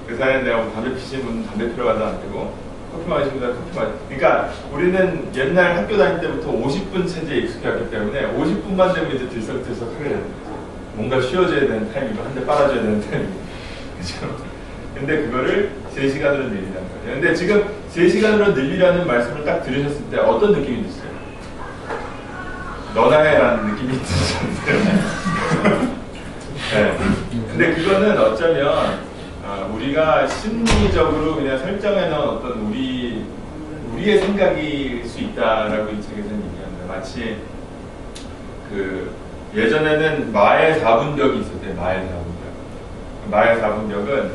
그 사이에 내가 뭐 담배 피시는 분 담배 피러 가도 안 되고, 커피 마시는 분 커피 마시고. 그러니까 우리는 옛날 학교 다닐 때부터 50분 체제에 익숙해졌기 때문에 50분만 되면 이제 들썩들썩 하게 되는 거죠. 뭔가 쉬어줘야 되는 타임이고, 한 대 빨아줘야 되는 타임이고. 그죠? 근데 그거를 3시간으로 늘리라는 거죠. 근데 지금 3시간으로 늘리라는 말씀을 딱 들으셨을 때 어떤 느낌이 드세요? 너나 해라는 느낌이 드셨어요. 네. 근데 그거는 어쩌면 우리가 심리적으로 그냥 설정해 놓은 어떤 우리의 생각일 수 있다라고 이 책에서는 얘기합니다. 마치 그 예전에는 마의 4분벽이 있었대요. 마의 4분벽. 마의 4분벽은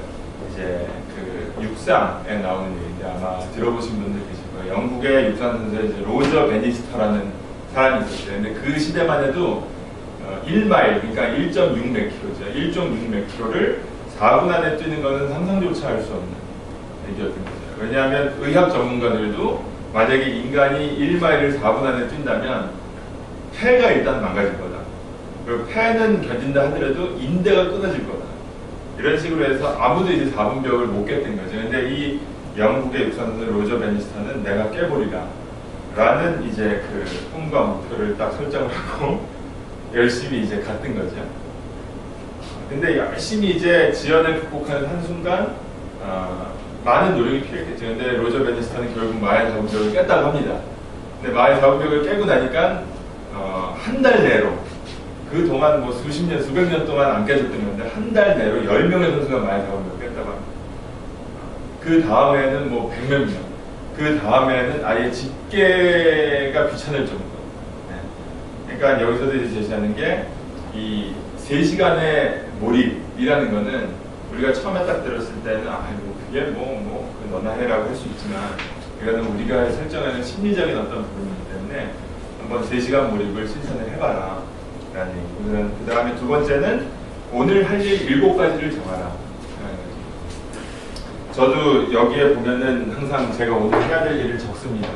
이제 그 육상에 나오는 얘기인데 아마 들어보신 분들 계실 거예요. 영국의 육상 선수 이제 로저 베니스터라는 사람이 있었어요. 근데 그 시대만 해도 1마일, 그러니까 1.6 몇 킬로죠. 1.6 몇 킬로를 4분 안에 뛰는 것은 상상조차 할 수 없는 얘기였던 거죠. 왜냐하면 의학 전문가들도 만약에 인간이 1마일을 4분 안에 뛴다면 폐가 일단 망가질 거다. 그리고 폐는 견딘다 하더라도 인대가 끊어질 거다. 이런 식으로 해서 아무도 이제 4분벽을 못 깼던 거죠. 근데 이 영국의 육상선수 로저 베니스터는 내가 깨버리라 라는 이제 그 꿈과 목표를 딱 설정을 하고 열심히 이제 갔던 거죠. 근데 열심히 이제 지연을 극복하는 한순간 많은 노력이 필요했겠죠. 근데 로저 베니스터는 결국 마의 4분벽을 깼다고 합니다. 근데 마의 4분벽을 깨고 나니까 한 달 내로 그 동안 뭐 수십 년, 수백 년 동안 안 깨졌던 건데 한 달 내로 10명의 선수가 마의 4분벽을 깼다고 합니다. 그 다음에는 뭐 100몇 명, 그 다음에는 아예 집계가 귀찮을 정도. 네. 그러니까 여기서도 이제 제시하는 게 이 3시간의 몰입이라는 거는 우리가 처음에 딱 들었을 때는 뭐 그게 뭐 너나 해라고 할 수 있지만 이거는 우리가 설정하는 심리적인 어떤 부분이기 때문에 한번 3시간 몰입을 실천을 해봐라 라는 얘기고, 그 다음에 두 번째는 오늘 할 일 7가지를 정하라. 저도 여기에 보면은 항상 제가 오늘 해야 될 일을 적습니다.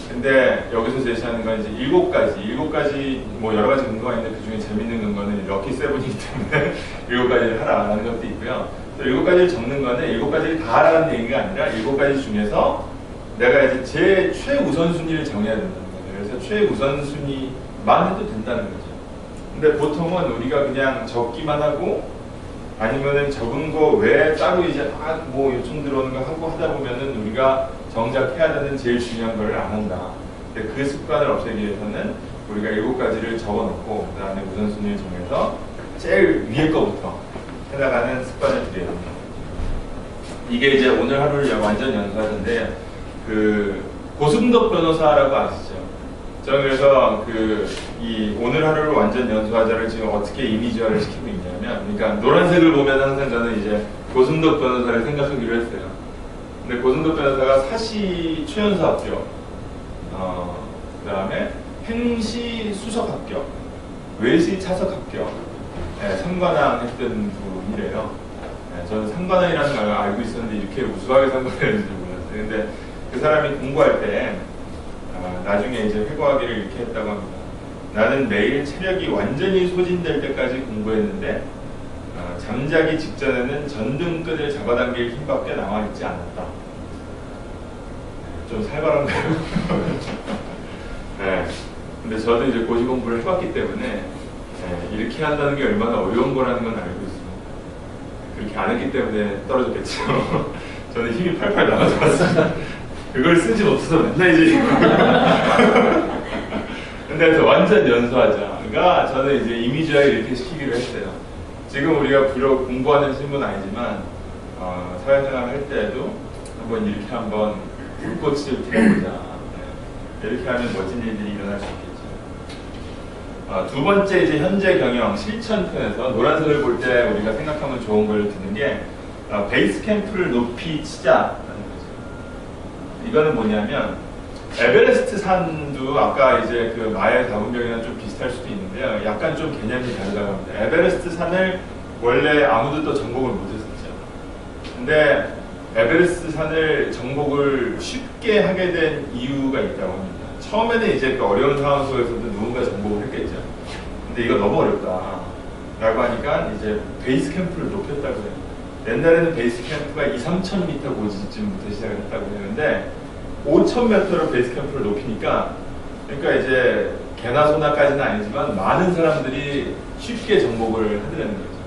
근데 여기서 제시하는 건 이제 7가지 뭐 여러 가지 근거가 있는데 그 중에 재밌는 근거는 럭키 세븐이기 때문에 7가지를 하라라는 것도 있고요. 또 7가지를 적는 거는 7가지를 다 하라는 얘기가 아니라 7가지 중에서 내가 이제 제 최우선순위를 정해야 된다는 거예요. 그래서 최우선순위만 해도 된다는 거죠. 근데 보통은 우리가 그냥 적기만 하고 아니면은 적은 거 외에 따로 이제 뭐 요청 들어오는 거 하고 하다 보면은 우리가 정작 해야 되는 제일 중요한 걸 안 한다. 근데 그 습관을 없애기 위해서는 우리가 7가지를 적어놓고 그 다음에 우선순위를 정해서 제일 위에 거부터 해나가는 습관을 들여야 됩니다. 이게 이제 오늘 하루를 완전 연수하는데 그 고승덕 변호사라고 아시죠? 저는 그래서 이 오늘 하루를 완전 연수하자를 지금 어떻게 이미지화를 시키고 있냐면, 그러니까 노란색을 보면 항상 저는 이제 고승덕 변호사를 생각하기로 했어요. 근데 고승덕 변호사가 사시 최연소 합격, 그 다음에 행시 수석 합격, 외시 차석 합격, 네, 상관왕 했던 분이래요. 네, 저는 상관왕이라는 걸 알고 있었는데 이렇게 우수하게 상관을 했는지 몰랐어요. 근데 그 사람이 공부할 때 나중에 이제 회고하기를 이렇게 했다고 합니다. 나는 매일 체력이 완전히 소진될 때까지 공부했는데 잠자기 직전에는 전등끈을 잡아당길 힘밖에 남아있지 않았다. 좀 살벌한가요? 네. 근데 저도 이제 고시 공부를 해봤기 때문에 이렇게 한다는 게 얼마나 어려운 거라는 건 알고 있습니다. 그렇게 안 했기 때문에 떨어졌겠죠. 저는 힘이 팔팔 나가서 왔어요. 그걸 쓰지 못해서 맨날 이제 근데 그래서 완전 연수하자가 저는 이제 이미지화를 이렇게 시키기로 했어요. 지금 우리가 비록 공부하는 친구는 아니지만 사회생활 할 때에도 이렇게 한번 불꽃을 피워보자. 네. 이렇게 하면 멋진 일들이 일어날 수 있겠죠. 두 번째 이제 현재 경영 실천편에서 노란색을 볼 때 우리가 생각하면 좋은 걸 듣는 게 베이스 캠프를 높이 치자라는 거죠. 이거는 뭐냐면 에베레스트 산도 아까 이제 그 마의 4분벽이랑 좀 비슷할 수도 있는데요. 약간 좀 개념이 다르다고 합니다. 에베레스트 산을 원래 아무도 또 정복을 못했었죠. 근데 에베레스트 산을 정복을 쉽게 하게 된 이유가 있다고 합니다. 처음에는 이제 그 어려운 상황 속에서도 누군가 정복을 했겠죠. 근데 이거 너무 어렵다 라고 하니까 이제 베이스 캠프를 높였다고 해요. 옛날에는 베이스 캠프가 2~3,000m 고지쯤부터 시작을 했다고 하는데 5,000m로 베이스 캠프를 높이니까 그러니까 이제 개나 소나까지는 아니지만 많은 사람들이 쉽게 정복을 하더라는 거죠.